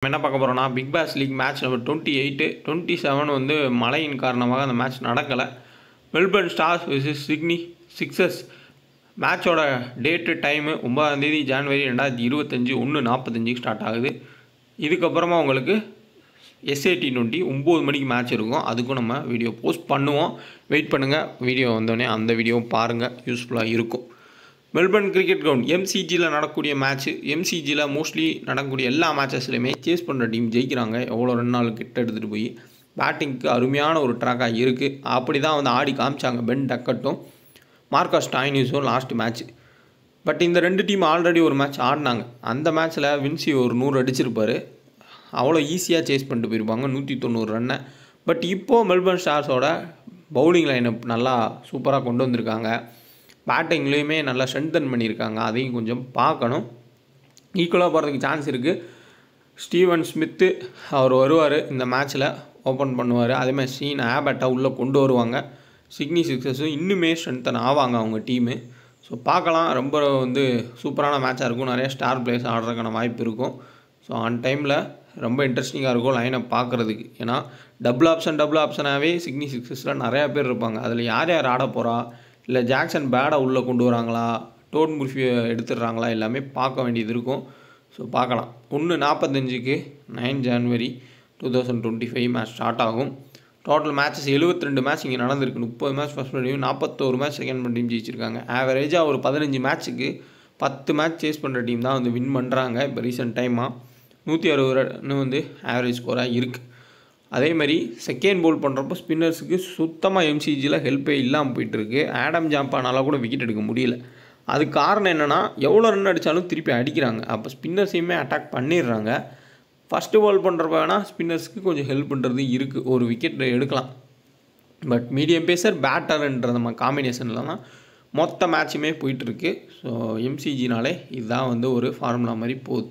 என்ன பார்க்க போகிறோம்னா Big Bash League match number 28 27 வந்து மழையின் காரணமாக அந்த மேட்ச் நடக்கலை. Melbourne Stars versus Sydney Sixers மேட்சோட டேட்டு டைமு 9 ஜனவரி 2025 1:45 ஸ்டார்ட் ஆகுது. இதுக்கப்புறமா உங்களுக்கு SA-T20 9 மணிக்கு மேட்ச் இருக்கும். அதுக்கும் நம்ம வீடியோ போஸ்ட் பண்ணுவோம். வெயிட் பண்ணுங்கள். வீடியோ வந்தோடனே அந்த வீடியோவை பாருங்கள், யூஸ்ஃபுல்லாக இருக்கும். மெல்பர்ன் கிரிக்கெட் கிரவுண்ட் MCGயில் நடக்கக்கூடிய மேட்ச்சு. MCGயில் மோஸ்ட்லி நடக்கக்கூடிய எல்லா மேட்சஸ்லையுமே சேஸ் பண்ணுற டீம் ஜெயிக்கிறாங்க. எவ்வளோ 2 நாள் கிட்ட எடுத்துகிட்டு போய் பேட்டிங்க்கு அருமையான ஒரு ட்ராக்காக இருக்குது. அப்படி தான் வந்து ஆடி காமிச்சாங்க பென் டக்கட்டும் மார்க்கஸ் ஸ்டாய்னிஸும் லாஸ்ட் மேட்ச். பட் இந்த 2 டீம் ஆல்ரெடி ஒரு மேட்ச் ஆடினாங்க. அந்த மேட்ச்சில் வின்சி ஒரு 100 அடிச்சிருப்பார். அவ்வளோ ஈஸியாக சேஸ் பண்ணிட்டு போயிருப்பாங்க 190 ரன்னை. பட் இப்போது மெல்பர்ன் ஸ்டார்ஸோட பவுலிங் லைனப் நல்லா சூப்பராக கொண்டு வந்திருக்காங்க. பேட்டிங்லேயுமே நல்லா ஸ்ட்ரென்தன் பண்ணியிருக்காங்க. அதையும் கொஞ்சம் பார்க்கணும். ஈக்குவலாக போகிறதுக்கு சான்ஸ் இருக்குது. ஸ்டீவன் ஸ்மித்து அவர் வருவார், இந்த மேட்ச்சில் ஓப்பன் பண்ணுவார். அதேமாதிரி ஷீன் ஆபட்டை உள்ளே கொண்டு வருவாங்க. சிட்னி சிக்ஸர்ஸும் இன்னுமே ஸ்ட்ரென்தன் ஆவாங்க அவங்க டீமு. ஸோ பார்க்கலாம். ரொம்ப வந்து சூப்பரான மேட்சாக இருக்கும். நிறைய ஸ்டார் பிளேயர்ஸ் ஆடுறதுக்கான வாய்ப்பு இருக்கும். ஸோ ஆன் டைமில் ரொம்ப இன்ட்ரெஸ்டிங்காக இருக்கும் லைனை பார்க்குறதுக்கு. ஏன்னா டபுள் ஆப்ஷனாகவே சிட்னி சிக்ஸர்ஸில் நிறையா பேர் இருப்பாங்க. அதில் யார் யார் ஆட போகிறா, இல்லை ஜாக்சன் பேடை உள்ளே கொண்டு வராங்களா, டோட் முர்ஃபியை எடுத்துடுறாங்களா, எல்லாமே பார்க்க வேண்டியது இருக்கும். ஸோ பார்க்கலாம். 1:45க்கு 9 ஜனவரி 2025 மேட்ச் ஸ்டார்ட் ஆகும். டோட்டல் மேட்சஸ் 72 மேட்ச் இங்கே நடந்திருக்கு. 30 மேட்ச் ஃபஸ்ட் பண்ணி 41 மேட்ச் செகண்ட் பண்ண டீம் ஜெயிச்சிருக்காங்க. ஆவரேஜாக ஒரு 15 மேட்ச்சுக்கு 10 மேட்ச் சேஸ் பண்ணுற டீம் தான் வந்து வின் பண்ணுறாங்க. இப்போ ரீசெண்ட் டைமாக 160 ரன் வந்து ஆவரேஜ் ஸ்கோராக இருக்குது. அதேமாதிரி செகண்ட் போல் பண்ணுறப்போ ஸ்பின்னர்ஸுக்கு சுத்தமாக MCGயில் ஹெல்ப்பே இல்லாமல் போயிட்டுருக்கு. ஆடம் ஜாம்பானால கூட விக்கெட் எடுக்க முடியல. அதுக்கு காரணம் என்னென்னா எவ்வளோ ரன் அடித்தாலும் திருப்பி அடிக்கிறாங்க. அப்போ ஸ்பின்னர்ஸையுமே அட்டாக் பண்ணிடுறாங்க. ஃபஸ்ட்டு பால் பண்ணுறப்ப வேணால் ஸ்பின்னர்ஸுக்கு கொஞ்சம் ஹெல்ப் பண்ணுறது இருக்குது, ஒரு விக்கெட் எடுக்கலாம். பட் மீடியம் பேசர் பேட்டர்ன்ற நம்ம காம்பினேஷனில் தான் மொத்த மேட்சுமே போயிட்டுருக்கு. ஸோ MCGனாலே இதுதான் வந்து ஒரு ஃபார்முலா மாதிரி போகுது.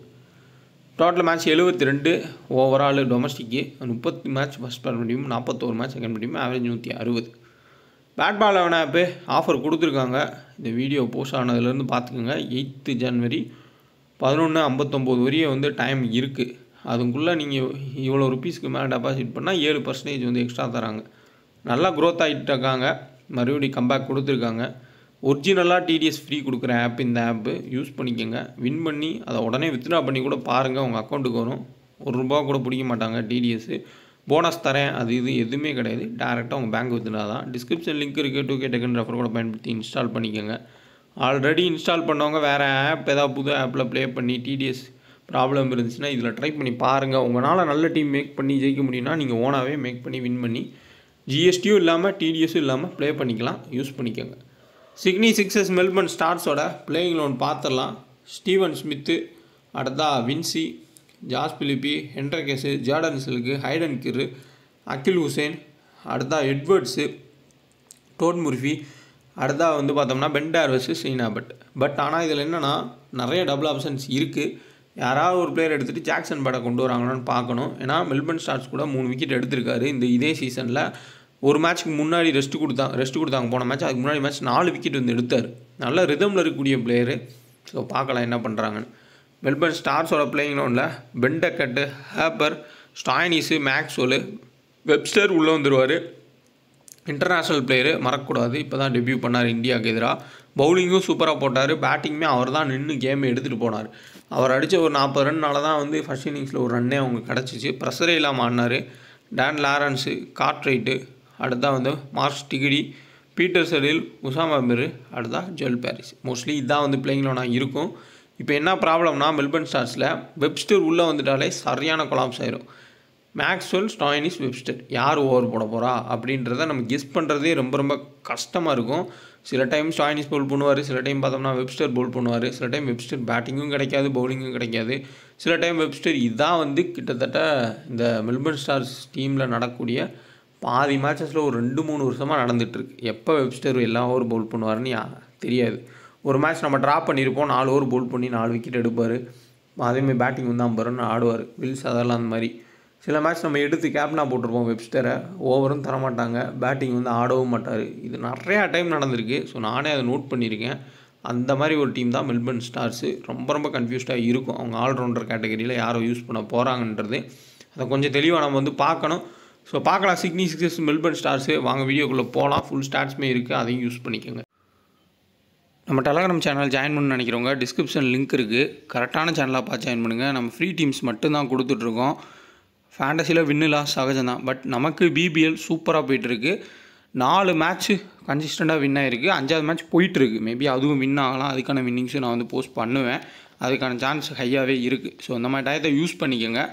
Total match 72 overall டொமஸ்டிக்கு. 30 match first பண்ண முடியும், 41 மேட்ச் செகண்ட் பண்ண முடியும், ஆவரேஜ் 160. பேட் பால் ஆப்பு ஆஃபர் கொடுத்துருக்காங்க. இந்த வீடியோ போஸ்ட் ஆனதுலேருந்து பார்த்துக்கோங்க. 8 ஜனவரி 11:59 வரையும் வந்து டைம் இருக்குது. அதுக்குள்ளே நீங்கள் இவ்வளோ ருப்பீஸ்க்கு மேலே டெபாசிட் பண்ணால் 7% வந்து எக்ஸ்ட்ரா தராங்க. நல்லா க்ரோத் ஆகிட்டு இருக்காங்க. மறுபடியும் கம்பேக் கொடுத்துருக்காங்க. ஒரிஜினலாக TDS ஃப்ரீ கொடுக்குற ஆப் இந்த ஆப்பு யூஸ் பண்ணிக்கோங்க. வின் பண்ணி அதை உடனே வித்ட்ரா பண்ணி கூட பாருங்கள். உங்கள் அக்கௌண்ட்டுக்கு வரும். ₹1 கூட பிடிக்க மாட்டாங்க TDS. போனஸ் தரேன் அது இது எதுவுமே கிடையாது. டேரெக்டாக உங்கள் பேங்க் வித்ட்ரா தான். டிஸ்கிரிப்ஷன் லிங்க் இருக்குது. 2K டெக்கன் ரெஃபர் கூட பயன்படுத்தி இன்ஸ்டால் பண்ணிக்கோங்க. ஆல்ரெடி இன்ஸ்டால் பண்ணவங்க வேறு ஆப் ஏதாவது புது ஆப்பில் ப்ளே பண்ணி TDS ப்ராப்ளம் இருந்துச்சுன்னா இதில் ட்ரை பண்ணி பாருங்கள். உங்களால் நல்ல டீம் மேக் பண்ணி ஜெயிக்க முடியும்னா நீங்கள் ஓனாகவே மேக் பண்ணி வின் பண்ணி GSTயும் இல்லாமல் TDSயும் இல்லாமல் ப்ளே பண்ணிக்கலாம். யூஸ் பண்ணிக்கோங்க. சிட்னி சிக்ஸர்ஸ் மெல்பர்ன் ஸ்டார்ஸோட பிளேயிங் லோன் பார்த்துடலாம். ஸ்டீவன் ஸ்மித்து, அடுத்தா Vince, Josh Philippe, Henriques, Jordan Silk, Hayden Kerr, Akeal Hussein, அடுத்தா எட்வர்ட்ஸு, டோட் முர்ஃபி, அடுத்தா வந்து பார்த்தோம்னா பென் டார்வஸ், ஷீன் ஆபட். பட் ஆனால் இதில் என்னென்னா நிறைய டபுள் ஆப்ஷன்ஸ் இருக்குது. யாராவது ஒரு பிளேயர் எடுத்துகிட்டு ஜாக்சன் பேடை கொண்டு வராங்கன்னு பார்க்கணும். ஏன்னா மெல்பர்ன் ஸ்டார்ஸ் கூட 3 விக்கெட் எடுத்திருக்காரு இதே சீசனில். ஒரு மேட்ச்சுக்கு முன்னாடி ரெஸ்ட் கொடுத்தாங்க போன மேட்ச். அதுக்கு முன்னாடி மேட்ச் 4 விக்கெட் வந்து எடுத்தார். நல்ல ரிதமில் இருக்கக்கூடிய பிளேயரு. ஸோ பார்க்கலாம் என்ன பண்ணுறாங்கன்னு. மெல்பர்ன் ஸ்டார்ஸோட பிளேயிங் லோனில் Ben Duckett, Harper, Stoinis, Maxwell, Webster உள்ளே வந்துடுவார். இன்டர்நேஷ்னல் பிளேயரு மறக்கக்கூடாது. இப்போ தான் டெபியூ பண்ணார் இந்தியாவுக்கு எதிராக. பவுலிங்கும் சூப்பராக போட்டார். பேட்டிங்குமே அவர் தான் நின்று கேமை எடுத்துகிட்டு போனார். அவர் அடித்த ஒரு 40 ரன்னால தான் வந்து ஃபர்ஸ்ட் இன்னிங்ஸில் ஒரு ரன்னே அவங்க கிடச்சிச்சு. ப்ரெஷரே இல்லாமல் ஆடினார். டான் லாரன்ஸு, கார்ட்ரைட்டு, அடுத்தா வந்து மார்க்ஸ் டிகிடி, பீட்டர் செடில், உசாமா மிர், அடுத்தா ஜோல் பாரிஸ். மோஸ்ட்லி இதுதான் வந்து பிளேயிங் லோனாக இருக்கும். இப்போ என்ன ப்ராப்ளம்னா மெல்பர்ன் ஸ்டார்ஸில் வெப்ஸ்டர் உள்ளே வந்துட்டாலே சரியான கொலாப்ஸ் ஆயிரும். மேக்ஸ்வெல், ஸ்டாய்னிஸ், வெப்ஸ்டர் யார் ஓவர் போட போகிறா அப்படின்றத நம்ம கெஸ் பண்ணுறதே ரொம்ப கஷ்டமாக இருக்கும். சில டைம் ஸ்டாய்னிஸ் பவுல் பண்ணுவார், சில டைம் பார்த்தோம்னா வெப்ஸ்டர் பவுல் பண்ணுவார், சில டைம் வெப்ஸ்டர் பேட்டிங்கும் கிடைக்காது, பவுலிங்கும் கிடைக்காது, சில டைம் வெப்ஸ்டர். இதுதான் வந்து கிட்டத்தட்ட இந்த மெல்பர்ன் ஸ்டார்ஸ் டீமில் நடக்கக்கூடிய பாதி மேட்சஸில் ஒரு 2-3 வருஷமாக நடந்துகிட்ருக்கு. எப்போ வெப்ஸ்டர் எல்லா ஓவர் பவுல் பண்ணுவார்னு தெரியாது. ஒரு மேட்ச் நம்ம ட்ராப் பண்ணியிருப்போம், 4 ஓவர் பவுல் பண்ணி 4 விக்கெட் எடுப்பார். அதேமாதிரி பேட்டிங் வந்து 50 ரன் ஆடுவார். வில்ஸ் அதெல்லாம் அந்த மாதிரி. சில மேட்ச் நம்ம எடுத்து கேப்டனாக போட்டிருப்போம் வெப்ஸ்டரை, ஓவரும் தரமாட்டாங்க, பேட்டிங் வந்து ஆடவும் மாட்டார். இது நிறையா டைம் நடந்திருக்கு. ஸோ நானே அதை நோட் பண்ணியிருக்கேன். அந்த மாதிரி ஒரு டீம் தான் மெல்பர்ன் ஸ்டார்ஸு. ரொம்ப ரொம்ப கன்ஃபியூஸ்டாக இருக்கும் அவங்க ஆல்ரவுண்டர் கேட்டகரியில் யாரோ யூஸ் பண்ண போகிறாங்கன்றது. அதை கொஞ்சம் தெளிவாக நம்ம வந்து பார்க்கணும். ஸோ பார்க்கலாம் சிட்னி சிக்ஸர்ஸ் மெல்பர்ன் ஸ்டார்ஸு. வாங்க வீடியோக்குள்ளே போகலாம். ஃபுல் ஸ்டாட்ஸுமே இருக்குது, அதையும் யூஸ் பண்ணிக்கோங்க. நம்ம டெலகிராம் சேனல் ஜாயின் பண்ணணும்னு நினைக்கிறவங்க டிஸ்கிரிப்ஷன் லிங்க் இருக்குது, கரெக்டான சேனலாக பார்த்து ஜாயின் பண்ணுங்கள். நம்ம ஃப்ரீ டீம்ஸ் மட்டும்தான் கொடுத்துட்ருக்கோம். ஃபேண்டஸியில் வின்னுலாம் சகஜம் தான், பட் நமக்கு பிபிஎல் சூப்பராக போயிட்டுருக்கு. 4 மேட்ச்சு கன்சிஸ்டண்ட்டாக வின் ஆகிருக்கு, 5வது மேட்ச் போயிட்டுருக்கு. மேபி அதுவும் வின் ஆகலாம். அதுக்கான வின்னிங்ஸும் நான் வந்து போஸ்ட் பண்ணுவேன். அதுக்கான சான்ஸ் ஹையாகவே இருக்குது. ஸோ இந்த மாதிரி டயத்தை யூஸ் பண்ணிக்கோங்க.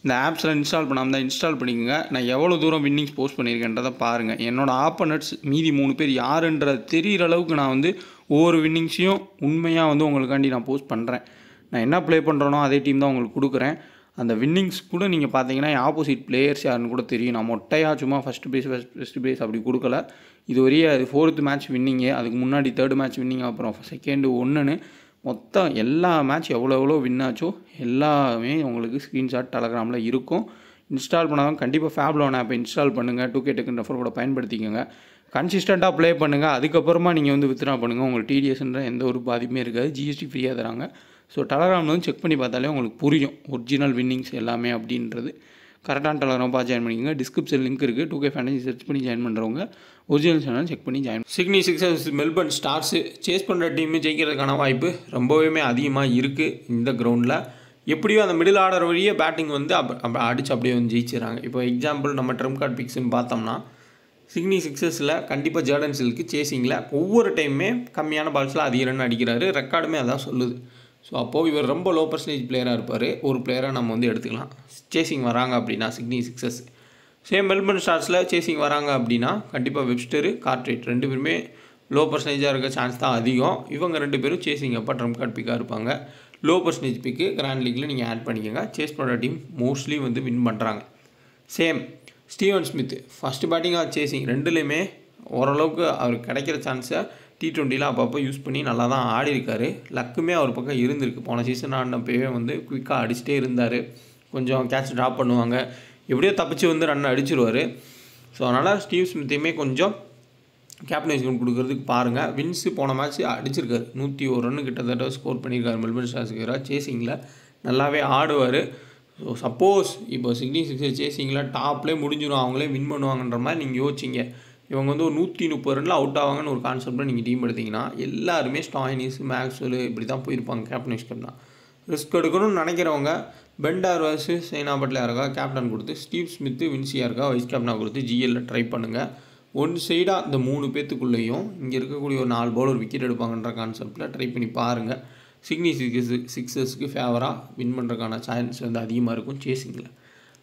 இந்த ஆப்ஸில் இன்ஸ்டால் பண்ணாமல் தான் இன்ஸ்டால் பண்ணிக்கோங்க. நான் எவ்வளோ தூரம் வின்னிங்ஸ் போஸ்ட் பண்ணியிருக்கேன்றதை பாருங்கள். என்னோடய ஆப்போனட்ஸ் மீதி 3 பேர் யாருன்றது தெரிகிற அளவுக்கு நான் வந்து ஒவ்வொரு வின்னிங்ஸையும் உண்மையாக வந்து உங்களுக்காண்டி நான் போஸ்ட் பண்ணுறேன். நான் என்ன ப்ளே பண்ணுறேனோ அதே டீம் தான் உங்களுக்கு கொடுக்குறேன். அந்த வின்னிங்ஸ் கூட நீங்கள் பார்த்தீங்கன்னா ஆப்போசிட் பிளேயர்ஸ் யாருன்னு கூட தெரியும். நான் மொட்டையாக சும்மா ஃபஸ்ட்டு ப்ரைஸ் அப்படி கொடுக்கல. இது வரையே அது 4th மேட்ச் வின்னிங்கு, அதுக்கு முன்னாடி 3rd மேட்ச் வின்னிங், அப்புறம் 2nd 1ன்னு மொத்தம் எல்லா மேட்ச் எவ்வளோ வின் ஆச்சோ எல்லாமே உங்களுக்கு ஸ்க்ரீன்ஷாட் டெலகிராமில் இருக்கும். இன்ஸ்டால் பண்ணாதான் கண்டிப்பாக ஃபேப்லோன் ஆப்பை இன்ஸ்டால் பண்ணுங்கள். 2K டெக்குன்னு ரெஃபர் கூட பயன்படுத்திக்கோங்க. கன்சிஸ்டண்ட்டாக ப்ளே பண்ணுங்கள். அதுக்கப்புறமா நீங்கள் வந்து வித்ட்ரா பண்ணுங்கள். உங்களுக்கு டிடிஎஸ்ன்ற எந்த ஒரு பாதிப்புமே இருக்காது. ஜிஎஸ்டி ஃப்ரீயாக தராங்க. ஸோ டெலகிராமில் வந்து செக் பண்ணி பார்த்தாலே உங்களுக்கு புரியும் ஒரிஜினல் வின்னிங்ஸ் எல்லாமே அப்படின்றது. கரெக்டான டெலகிராம் பார்த்து ஜாயின் பண்ணிக்கோங்க. டிஸ்கிரிப்ஷன் லிங்க் இருக்குது. 2K ஃபேண்டசி சர்ச் பண்ணி ஜாயின் பண்ணுறவங்க ஒரிஜினல் சேனல் செக் பண்ணி join. Sydney Sixers Melbourne Stars chase பண்ணுற டீமு ஜெயிக்கிறதுக்கான வாய்ப்பு ரொம்பவே அதிகமாக இருக்குது இந்த கிரவுண்டில். எப்படியோ அந்த மிடில் ஆர்டர் வழியே பேட்டிங் வந்து அடித்து அப்படியே வந்து ஜெயிச்சிடறாங்க. இப்போ எக்ஸாம்பிள் நம்ம ட்ரம் கார்டு பிக்ஸ்ன்னு பார்த்தோம்னா சிட்னி சிக்ஸர்ஸில் கண்டிப்பாக ஜார்டன் சில்க்கு சேசிங்கில் ஒவ்வொரு டைமே கம்மியான பால்ஸில் அதிக ரன் அடிக்கிறாரு. ரெக்கார்டுமே அதான் சொல்லுது. ஸோ அப்போது இவர் ரொம்ப லோ பர்சன்டேஜ் பிளேயராக இருப்பார். ஒரு பிளேயராக நம்ம வந்து எடுத்துக்கலாம் சேசிங் வராங்க அப்படின்னா சிட்னி சிக்ஸர்ஸ். சேம் மெல்பர்ன் ஸ்டார்ஸில் சேசிங் வராங்க அப்படின்னா கண்டிப்பாக வெப்ஸ்டரு, கார்ட்ரைட் 2 பேருமே லோ பர்சன்டேஜாக இருக்க சான்ஸ் தான் அதிகம். இவங்க 2 பேரும் சேசிங் அப்போ ட்ரம் கார்டு பிக்காக இருப்பாங்க. லோ பர்சன்டேஜ் பிக்கு கிராண்ட் லீக்கில் நீங்கள் ஆட் பண்ணிக்கோங்க. சேஸ் பண்ணுற டீம் மோஸ்ட்லி வந்து வின் பண்ணுறாங்க. சேம் ஸ்டீவன் ஸ்மித் ஃபஸ்ட்டு பேட்டிங்காக சேசிங் 2லேயுமே ஓரளவுக்கு அவருக்கு கிடைக்கிற சான்ஸை T20 அப்பப்போ யூஸ் பண்ணி நல்லா தான் ஆடி இருக்காரு. லக்குமே அவர் பக்கம் இருந்திருக்கு. போன சீசன் ஆடினப்பவே வந்து குயிக்காக அடிச்சுட்டே இருந்தார். கொஞ்சம் கேட்ச் ட்ராப் பண்ணுவாங்க, எப்படியோ தப்பிச்சு வந்து ரன் அடிச்சிருவார். ஸோ அதனால் ஸ்டீவ் ஸ்மித்தையுமே கொஞ்சம் கேப்டனைஸ் கொடுக்குறதுக்கு பாருங்கள். வின்ஸு போன மேட்ச் அடிச்சிருக்காரு, 101 ரன் கிட்டத்தட்ட ஸ்கோர் பண்ணியிருக்காரு மெல்பர்ன் ஸ்டார்ஸுக்கு. சேசிங்கில் நல்லாவே ஆடுவார். ஸோ சப்போஸ் இப்போ சிட்னி சிக்ஸர்ஸ் சேசிங்கில் டாப்லேயே முடிஞ்சிடும், அவங்களே வின் பண்ணுவாங்கன்ற மாதிரி நீங்கள் யோசிச்சிங்க. இவங்க வந்து ஒரு 130 ரனில் அவுட் ஆவாங்கன்னு ஒரு கான்செப்டில் நீங்கள் டீம் எடுத்திங்கன்னா எல்லாருமே ஸ்டாயினிஸ், மேக்ஸ்வெல் இப்படி தான் போயிருப்பாங்க கேப்டன் கேப்டன். ரிஸ்க் எடுக்கணும்னு நினைக்கிறவங்க பென் டார்வர்ஸு, சைனா பட்லருக்கா கேப்டன் கொடுத்து, ஸ்டீவ் ஸ்மித்து, வின்சியாருக்கா வைஸ் கேப்டனாக கொடுத்து ஜிஎல்ல ட்ரை பண்ணுங்கள். ஒன் சைடாக இந்த 3 பேத்துக்குள்ளேயும் இங்கே இருக்கக்கூடிய ஒரு 4 பவுலர் விக்கெட் எடுப்பாங்கன்ற கான்செப்டில் ட்ரை பண்ணி பாருங்கள். சிட்னி சிக்ஸர்ஸுக்கு ஃபேவராக வின் பண்ணுறதுக்கான சான்ஸ் வந்து அதிகமாக இருக்கும் சேசிங்கில்.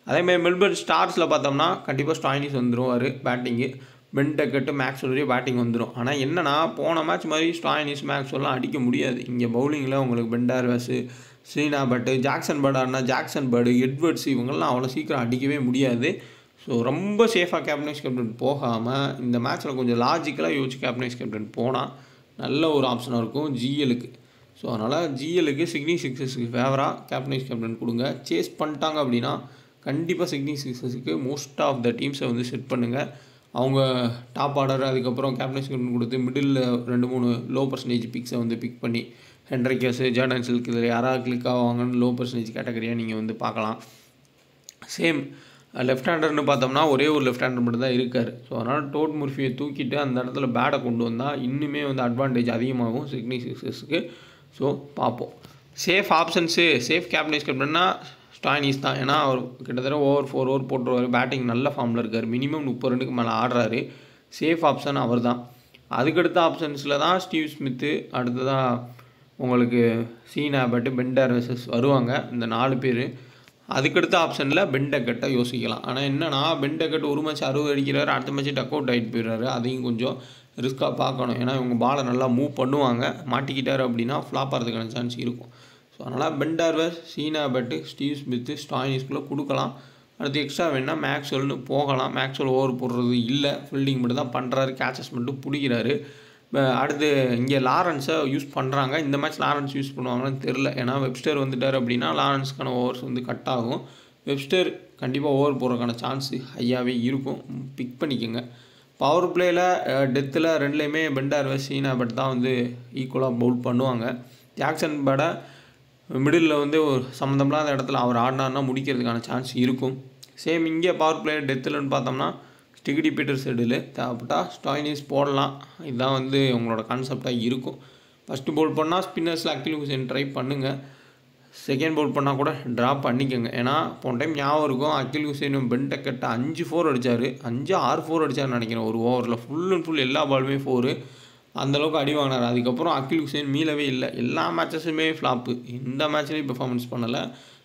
அதேமாதிரி மெல்பர்ன் ஸ்டார்ஸில் பார்த்தோம்னா கண்டிப்பாக ஸ்டாயினிஸ் வந்துடுவார் பேட்டிங்கு. பென் டக்கெட்டு, மேக்ஸ்வெல் பேட்டிங் வந்துடும். ஆனால் என்னென்னா போன மேட்ச் மாதிரி ஸ்டாயினிஸ், மேக்ஸ்வெல்லாம் அடிக்க முடியாது. இங்கே பவுலிங்கில் உங்களுக்கு பென் டார்வர்ஸு, சீனா பட்டு, ஜாக்சன் பேர்டு ஆடினா ஜாக்சன் பேர்டு, எட்வர்ட்ஸ் இவங்கெல்லாம் அவ்வளோ சீக்கிரம் அடிக்கவே முடியாது. ஸோ ரொம்ப சேஃபாக கேப்டன் போகாமல் இந்த மேட்ச்சில் கொஞ்சம் லாஜிக்கலாக யோசிச்சு கேப்டன் போனால் நல்ல ஒரு ஆப்ஷனாக இருக்கும் ஜிஎலுக்கு. ஸோ அதனால் ஜிஎலுக்கு சிட்னி சிக்ஸர்ஸுக்கு ஃபேவராக கேப்டன் கொடுங்க. சேஸ் பண்ணிட்டாங்க அப்படின்னா கண்டிப்பாக சிட்னி சிக்ஸர்ஸுக்கு மோஸ்ட் ஆஃப் த டீம்ஸை வந்து செட் பண்ணுங்கள். அவங்க டாப் ஆர்டர் அதுக்கப்புறம் கேப்டன் கொடுத்து மிடில் 2-3 லோ பர்சன்டேஜ் பிக்ஸை வந்து பிக் பண்ணி ஹென்ரிக்கஸு, ஜார்டன் சில்க் இதில் யாராவது கிளிக் ஆவாங்கன்னு லோ பர்சன்டேஜ் கேட்டகரியாக நீங்கள் வந்து பார்க்கலாம். சேம் லெஃப்ட் ஹேண்டர்னு பார்த்தோம்னா ஒரே ஒரு லெஃப்ட் ஹேண்டர் மட்டும் தான் இருக்கார். ஸோ அதனால் டோட் முர்ஃபியை தூக்கிட்டு அந்த இடத்துல பேடை கொண்டு வந்தால் இன்னுமே வந்து அட்வான்டேஜ் அதிகமாகும் சிட்னி சிக்ஸர்ஸுக்கு. ஸோ பார்ப்போம். சேஃப் ஆப்ஷன்ஸு, சேஃப் கேப்டன்னா ஸ்டாயினிஸ் தான். ஏன்னா அவர் கிட்டத்தட்ட ஓவர் 4 ஓவர் போட்டுருவார். பேட்டிங் நல்ல ஃபார்மில் இருக்கார். மினிமம் 30 ரன்னுக்கு மேலே ஆடுறாரு. சேஃப் ஆப்ஷன் அவர் தான். அதுக்கடுத்த ஆப்ஷன்ஸில் தான் ஸ்டீவ் ஸ்மித்து, அடுத்ததாக உங்களுக்கு சீனா பட்டு, பென் டார்வர்ஸ் வருவாங்க. இந்த 4 பேர். அதுக்கடுத்த ஆப்ஷனில் பென் டக்கெட்டை யோசிக்கலாம். ஆனால் என்னன்னா பென் டக்கெட் ஒரு மேட்ச் 60 அடிக்கிறாரு, அடுத்த மேட்ச் டக் அவுட் ஆகிட்டு போயிடுறாரு. அதையும் கொஞ்சம் ரிஸ்க்காக பார்க்கணும். ஏன்னா இவங்க பாலை நல்லா மூவ் பண்ணுவாங்க. மாட்டிக்கிட்டார் அப்படின்னா ஃப்ளாப் ஆகிறதுக்கான சான்ஸ் இருக்கும். ஸோ அதனால் பென் டார்வர்ஸ், சீனா பட்டு, ஸ்டீவ் ஸ்மித்து, ஸ்டாயினிஸ்குள்ளே கொடுக்கலாம். அடுத்து எக்ஸ்ட்ரா வேணால் மேக்ஸ்வெல்னு போகலாம். மேக்ஸ்வெல் ஓவர் போடுறது இல்லை, ஃபீல்டிங் மட்டும் தான் பண்ணுறாரு, கேச்சஸ் மட்டும் பிடிக்கிறாரு. அடுத்து இங்கே லாரன்ஸை யூஸ் பண்ணுறாங்க. இந்த மேட்ச் லாரன்ஸ் யூஸ் பண்ணுவாங்கன்னு தெரில. ஏன்னா வெப்ஸ்டர் வந்துட்டார் அப்படின்னா லாரன்ஸ்க்கான ஓவர்ஸ் வந்து கட் ஆகும். வெப்ஸ்டர் கண்டிப்பாக ஓவர் போடுறதுக்கான சான்ஸ் ஹையாகவே இருக்கும். பிக் பண்ணிக்கோங்க. பவர் பிளேயில் டெத்தில் ரெண்டுலேயுமே பென் டார்விஸ் ஷீன் ஆபர்ட் தான் வந்து ஈக்குவலாக பவுல் பண்ணுவாங்க. ஜாக்சன் பேடை மிடில் வந்து ஒரு சம்மந்தமில்லாத இடத்துல அவர் ஆடினார்னா முடிக்கிறதுக்கான சான்ஸ் இருக்கும். சேம் இங்கே பவர் பிளே டெத்துலன்னு பார்த்தோம்னா ஸ்டிகிடி பீட்டர் செடில் தேவைப்பட்டா ஸ்டாய்னிஸ் போடலாம். இதுதான் வந்து உங்களோட கான்செப்டாக இருக்கும். ஃபஸ்ட்டு பவுல் பண்ணால் ஸ்பின்னர்ஸில் அகில் ஹுசைன் ட்ரை பண்ணுங்கள். செகண்ட் பவுல் பண்ணால் கூட ட்ராப் பண்ணிக்கோங்க. ஏன்னா போன டைம் ஞாபகம் இருக்கும், அகில் ஹுசைனும் பென் டக்கெட்டை 5 4 அடித்தார், 5-6 4 அடித்தார்னு நினைக்கிறேன் ஒரு ஓவரில். ஃபுல் அண்ட் ஃபுல் எல்லா பாலுமே 4. அந்தளவுக்கு அடி வாங்கினார். அதுக்கப்புறம் அகில் ஹுசைன் மீளவே இல்லை. எல்லா மேட்சஸுமே ஃப்ளாப்பு. இந்த மேட்ச்லேயும் பெர்ஃபார்மன்ஸ் பண்ணலை.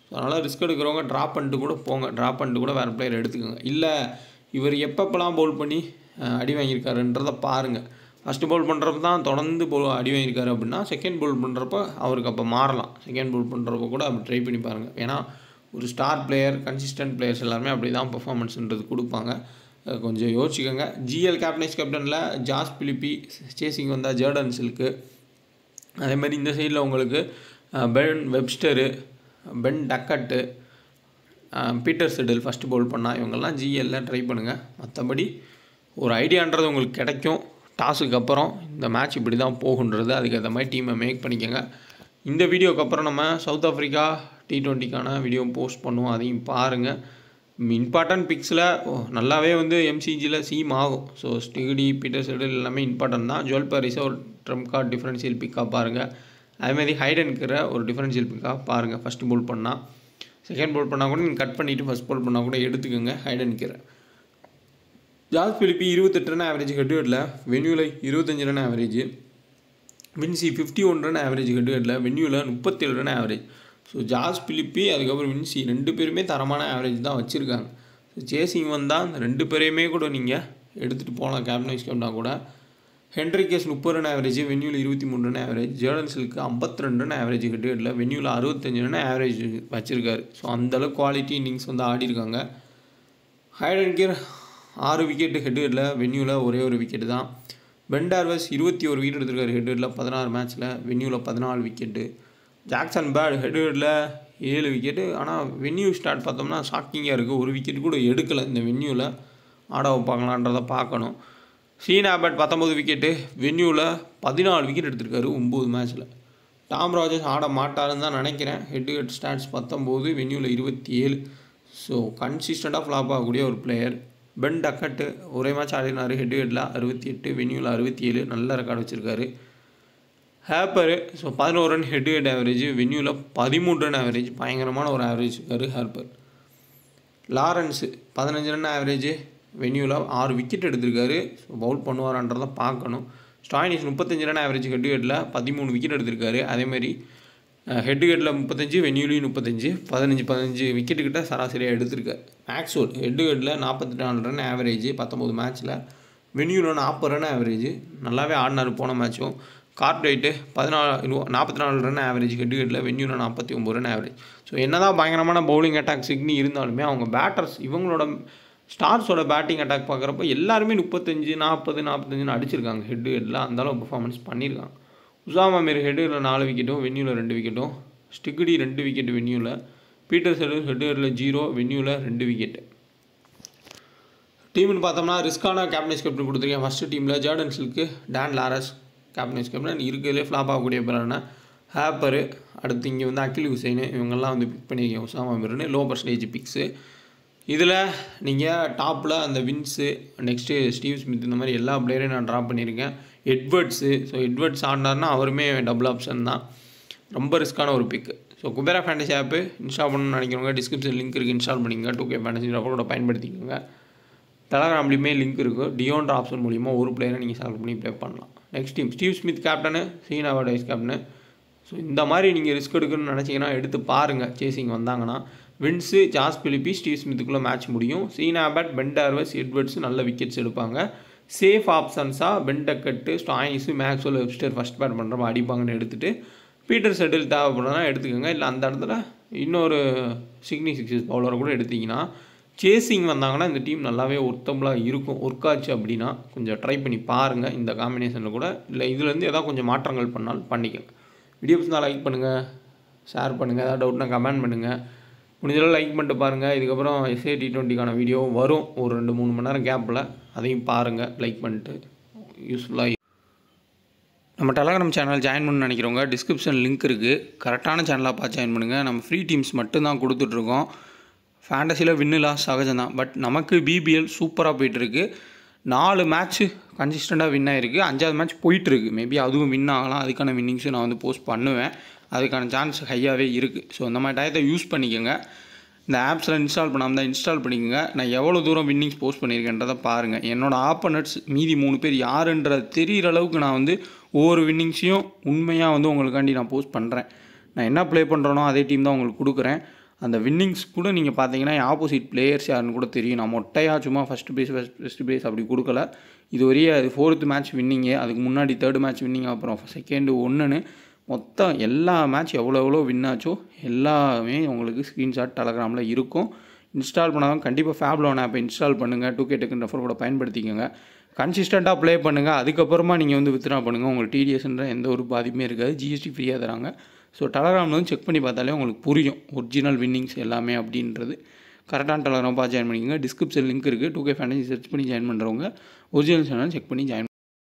ஸோ அதனால் ரிஸ்க் எடுக்கிறவங்க ட்ராப் பண்ணிட்டு கூட போங்க. ட்ராப் பண்ணிட்டு கூட வேறு பிளேயர் எடுத்துக்கோங்க. இல்லை இவர் எப்பப்பெல்லாம் பவுல் பண்ணி அடி வாங்கியிருக்காருன்றதை பாருங்கள். ஃபஸ்ட்டு பவுல் பண்ணுறப்ப தான் தொடர்ந்து அடி வாங்கியிருக்காரு அப்படின்னா செகண்ட் பவுல் பண்ணுறப்ப அவருக்கு அப்போ மாறலாம். செகண்ட் பவுல் பண்ணுறப்ப கூட அப்படி ட்ரை பண்ணி பாருங்கள். ஏன்னா ஒரு ஸ்டார் பிளேயர், கன்சிஸ்டன்ட் பிளேயர்ஸ் எல்லாருமே அப்படி தான் பெர்ஃபார்மன்ஸ்ன்றது கொடுப்பாங்க. கொஞ்சம் யோசிச்சுக்கோங்க. ஜிஎல் கேப்டனில் ஜாஸ் பிலிப்பி, சேசிங் வந்தால் ஜேர்டன் சில்க்கு, அதேமாதிரி இந்த சைடில் உங்களுக்கு Ben Webster, Ben Duckett, Peter Siddle first bowl பண்ணால் இவங்கெல்லாம் ஜிஎல்ல ட்ரை பண்ணுங்கள். மற்றபடி ஒரு ஐடியான்றது உங்களுக்கு கிடைக்கும். டாஸுக்கு அப்புறம் இந்த மேட்ச் இப்படி தான் போகுன்றது அதுக்கேற்ற மாதிரி டீமை மேக் பண்ணிக்கோங்க. இந்த வீடியோக்கு அப்புறம் நம்ம சவுத் ஆஃப்ரிக்கா T20க்கான வீடியோ போஸ்ட் பண்ணுவோம், அதையும் பாருங்கள். இம்பார்ட்டன்ட் பிக்ஸில் நல்லாவே வந்து எம்சிஜியில் சீம் ஆகும். ஸோ ஸ்டிகிடி, பீட்டர் செடில் எல்லாமே இம்பார்ட்டன்ட் தான். ஜுவல் பாரிஸை ஒரு ட்ரம்ப் கார்டு டிஃபரன்ஷியல் பிக்காக பாருங்கள். அதேமாதிரி ஹைடனுக்கிற ஒரு டிஃபரன்ஷியல் பிக்காக பாருங்கள். ஃபஸ்ட்டு பவுல் பண்ணால், செகண்ட் பவுல் பண்ணால் கூட நீங்கள் கட் பண்ணிவிட்டு ஃபஸ்ட் பவுல் பண்ணால் கூட எடுத்துக்கோங்க ஹைடனுக்கிற. ஜாஸ் பிலிப்பி 28 ரன் ஆவரேஜ் ஹெட்வேர்டில், வென்யூவில் 25 run average, Vince 51 run average ஹெட்வேர்டில், வென்யூவில் 37 run average. So Josh Philippe அதுக்கப்புறம் வின்சி 2 பேருமே தரமான ஆவரேஜ் தான் வச்சுருக்காங்க. ஸோ சேசிங் வந்தால் அந்த 2 பேரையுமே கூட நீங்கள் எடுத்துகிட்டு போகலாம் கேப்டன் வைஸ் கேப்டனாக கூட. ஹென்ரிகேஸ் 30 ரன் ஆவரேஜ், வென்யூவில் 23 run average, Jordan Silk 52 run average ஹெட்வேர்டில், வென்யூவில் 65 ரன் ஆவரேஜ் வச்சுருக்காரு. ஸோ அந்தளவுக்கு குவாலிட்டி இன்னிங்ஸ் வந்து ஆடிருக்காங்க. ஹைடன்கீர் 6 விக்கெட்டு ஹெட்வேர்டில், வென்யூவில் ஒரே ஒரு விக்கெட்டு தான். பென் டார்விஸ் 21 விக்கெட் எடுத்திருக்காரு ஹெட்வேர்டில் 16 மேட்ச்சில், வென்யூவில் 14 விக்கெட்டு. ஜாக்சன் பேட் ஹெட்வேர்டில் 7 விக்கெட்டு. ஆனால் வென்யூ ஸ்டார்ட் பார்த்தோம்னா ஷாக்கிங்காக இருக்குது. ஒரு விக்கெட் கூட எடுக்கலை. இந்த வென்யூவில் ஆட வைப்பாங்களான்றதை பார்க்கணும். ஷீன் ஆபர்ட் 19 விக்கெட்டு, வென்யூவில் 14 விக்கெட் எடுத்திருக்காரு 9 மேட்ச்சில். டாம் ராஜர்ஸ் ஆட மாட்டாருன்னு தான் நினைக்கிறேன். Head stats 19, வென்யூவில் 27. ஸோ கன்சிஸ்டண்ட்டாக ஃப்ளாப் ஆகக்கூடிய ஒரு பிளேயர். பென் டக்கட்டு ஒரே மேட்ச் ஆடினார் ஹெட்வேர்டில் 68, வென்யூவில் 67, நல்ல ரெக்கார்டு வச்சுருக்காரு. ஹேப்பரு ஸோ 11 ரன் ஹெட்வேர்ட் ஆவரேஜ், வென்யூவில் 13 ரன் ஆவரேஜ், பயங்கரமான ஒரு ஆவரேஜ் இருக்கார் ஹேப்பர். லாரன்ஸு 15 ரன் ஆவரேஜ், வென்யூவில் 6 விக்கெட் எடுத்திருக்காரு. ஸோ பவுல் பண்ணுவாரான்றதை பார்க்கணும். ஸ்டாய்னிஸ் 35 ரன் ஆவரேஜ் ஹெட்வேர்டில் 13 விக்கெட் எடுத்திருக்காரு. அதேமாதிரி ஹெட்வேர்டில் 35, வென்யூலையும் 35, 15 விக்கெட்டுக்கிட்ட சராசரியாக எடுத்திருக்காரு. மேக்ஸ்வெல் ஹெட்வேர்டில் 44 ரன் ஆவரேஜ் 19 மேட்ச்சில், வென்யூவில் 40 ரன் ஆவரேஜ், நல்லாவே ஆடினார் போன மேட்சும். கார்ட்ரைட்டு 44 ரன் ஆவரேஜ் ஹெட்வேர்டில், வென்யூவில் 49 ரன் ஆவரேஜ். ஸோ என்ன தான் பயங்கரமான பவுலிங் அட்டாக் சிக்னி இருந்தாலுமே அவங்க பேட்டர்ஸ் இவங்களோட ஸ்டார்ஸோட பேட்டிங் அட்டாக் பார்க்குறப்ப எல்லாருமே 35, 40, 45 அடிச்சிருக்காங்க ஹெட்வேர்டில். அந்தளவு பர்ஃபார்மன்ஸ் பண்ணியிருக்காங்க. உசாமா மீர் ஹெட்வேர்டில் 4 விக்கெட்டும், வென்யூவில் 2 விக்கெட்டும். ஸ்டிகிடி 2 விக்கெட் வென்யூவில். பீட்டர் செடில் ஹெட்வேர்டில் 0, வென்யூவில் 2 விக்கெட்டு. டீம்னு பார்த்தோம்னா ரிஸ்கான கேப்டன் கேப்டன் கொடுத்துருக்கேன். ஃபஸ்ட்டு டீமில் Jordan Silk, Dan Lawrence captain captain. இருக்கிறதுலே ஃப்ளாப் ஆகக்கூடிய பிறகு ஹேப்பரு, அடுத்து இங்கே வந்து அகில் ஹுசைன், இவங்கெல்லாம் வந்து பிக் பண்ணியிருக்கேன். உசாமா மீர்னு லோ பர்சன்டேஜ் பிக்ஸு. இதில் நீங்கள் டாப்பில் அந்த வின்ஸு, நெக்ஸ்ட்டு ஸ்டீவ் ஸ்மித், இந்த மாதிரி எல்லா பிளேயரையும் நான் ட்ராப் பண்ணியிருக்கேன். எட்வர்ட்ஸு, ஸோ எட்வர்ட்ஸ் ஆடினார்னா அவருமே டபுள் ஆப்ஷன் தான். ரொம்ப ரிஸ்க்கான ஒரு பிக்கு. ஸோ குபேரா ஃபேண்டசி ஆப்பு இன்ஸ்டால் பண்ணணும்னு நினைக்கிறவங்க டிஸ்கிரிப்ஷன் லிங்க் இருக்குது, இன்ஸ்டால் பண்ணிங்க. 2K ஃபேண்டசி கூட பயன்படுத்திக்கோங்க. டெலகிராம்லேயுமே லிங்க் இருக்குது. டியோன்ற ஆப்ஷன் மூலிமா ஒரு பிளேயரை நீங்கள் செலக்ட் பண்ணி ப்ளே பண்ணலாம். Next team Steve Smith captain, Sean Abbott vice captain. So இந்த மாதிரி நீங்கள் ரிஸ்க் எடுக்கணும்னு நினச்சிங்கன்னா எடுத்து பாருங்கள். சேசிங் வந்தாங்கன்னா வின்ஸு, ஜாஸ் பிலிப்பி, ஸ்டீவ் ஸ்மித்துக்குள்ளே மேட்ச் முடியும். Sean Abbott, Ben Dwarshuis, Edwards நல்ல விக்கெட்ஸ் எடுப்பாங்க. சேஃப் ஆப்ஷன்ஸாக Ben Duckett, Stoinis, Maxwell, Webster first bat பண்ணுறப்ப அடிப்பாங்கன்னு எடுத்துகிட்டு பீட்டர் செடில் தேவைப்படுறதுனா எடுத்துக்கோங்க. இல்லை அந்த இடத்துல இன்னொரு சிக்னி சிக்ஸஸ் பவுலரை கூட எடுத்திங்கன்னா சேசிங் வந்தாங்கன்னா இந்த டீம் நல்லாவே ஒர்த்தபுளாக இருக்கும். ஒர்க் ஆச்சு அப்படின்னா கொஞ்சம் ட்ரை பண்ணி பாருங்கள் இந்த காம்பினேஷனில் கூட. இல்லை இதுலேருந்து எதாவது கொஞ்சம் மாற்றங்கள் பண்ணாலும் பண்ணிக்கோங்க. வீடியோ பிடிச்சிருந்தா லைக் பண்ணுங்கள், ஷேர் பண்ணுங்கள். ஏதாவது டவுட்னா கமெண்ட் பண்ணுங்கள். முடிஞ்சளவு லைக் பண்ணிட்டு பாருங்கள். இதுக்கப்புறம் SA T20க்கான வீடியோ வரும் ஒரு 2-3 மணி நேரம் கேப்பில். அதையும் பாருங்கள் லைக் பண்ணிட்டு யூஸ்ஃபுல்லாக. நம்ம டெலகிராம் சேனல் ஜாயின் பண்ணணும்னு நினைக்கிறவங்க டிஸ்கிரிப்ஷன் லிங்க் இருக்குது. கரெக்டான சேனலாக பார்த்து ஜாயின் பண்ணுங்கள். நம்ம ஃப்ரீ டீம்ஸ் மட்டும்தான் கொடுத்துட்ருக்கோம். ஃபேண்டஸியில் வின்னு லாஸ் சகஜம் தான். பட் நமக்கு BBL சூப்பராக போயிட்டுருக்கு. 4 மேட்ச்சு கன்சிஸ்டண்ட்டாக வின் ஆகிருக்கு. 5வது மேட்ச் போயிட்டுருக்கு. மேபி அதுவும் வின் ஆகலாம். அதுக்கான வின்னிங்ஸும் நான் வந்து போஸ்ட் பண்ணுவேன். அதுக்கான சான்ஸ் ஹையாகவே இருக்குது. ஸோ இந்த மாதிரி டயத்தை யூஸ் பண்ணிக்கோங்க. இந்த ஆப்ஸ்லாம் இன்ஸ்டால் பண்ணாமல் தான் இன்ஸ்டால் பண்ணிக்கோங்க. நான் எவ்வளோ தூரம் வின்னிங்ஸ் போஸ்ட் பண்ணியிருக்கேன்றதை பாருங்கள். என்னோடய ஆப்போனட்ஸ் மீதி 3 பேர் யாருன்றது தெரிகிற அளவுக்கு நான் வந்து ஒவ்வொரு வின்னிங்ஸையும் உண்மையாக வந்து உங்களுக்காண்டி நான் போஸ்ட் பண்ணுறேன். நான் என்ன ப்ளே பண்ணுறேனோ அதே டீம் தான் உங்களுக்கு கொடுக்குறேன். அந்த வின்னிங்ஸ் கூட நீங்கள் பார்த்தீங்கன்னா ஆப்போசிட் பிளேயர்ஸ் யாருன்னு கூட தெரியும். நான் மொட்டையாக சும்மா ஃபஸ்ட்டு ப்ரைஸ் அப்படி கொடுக்கல. இது வரையே அது 4th மேட்ச் வின்னிங்கு, அதுக்கு முன்னாடி 3rd மேட்ச் வின்னிங், அப்புறம் 2nd 1ன்னு மொத்தம் எல்லா மேட்ச் எவ்வளோ வின் ஆச்சோ எல்லாமே உங்களுக்கு ஸ்க்ரீன்ஷாட் டெலகிராமில் இருக்கும். இன்ஸ்டால் பண்ணாதான் கண்டிப்பாக ஃபேப்லோன் ஆப்பை இன்ஸ்டால் பண்ணுங்கள். 2K டெக்குன்னு ரெஃபர் கூட பயன்படுத்திக்கோங்க. கன்சிஸ்டண்ட்டாக ப்ளே பண்ணுங்கள். அதுக்கப்புறமா நீங்கள் வந்து வித்ட்ரா பண்ணுங்கள். உங்களுக்கு TDSன்ற எந்த ஒரு பாதிப்புமே இருக்காது. GST ஃப்ரீயாக தராங்க. ஸோ டெலகிராமில் வந்து செக் பண்ணி பார்த்தாலே உங்களுக்கு புரியும் ஒரிஜினல் வின்னிங்ஸ் எல்லாமே அப்படின்றது. கரெக்டான டெலகிராம் பார்த்து ஜாயின் பண்ணிக்கோங்க. டிஸ்கிரிப்ஷன் லிங்க் இருக்குது. 2K ஃபேண்டஸி சர்ச் பண்ணி ஜாயின் பண்ணுறவங்க ஒரிஜினல் சேனல் செக் பண்ணி ஜாயின்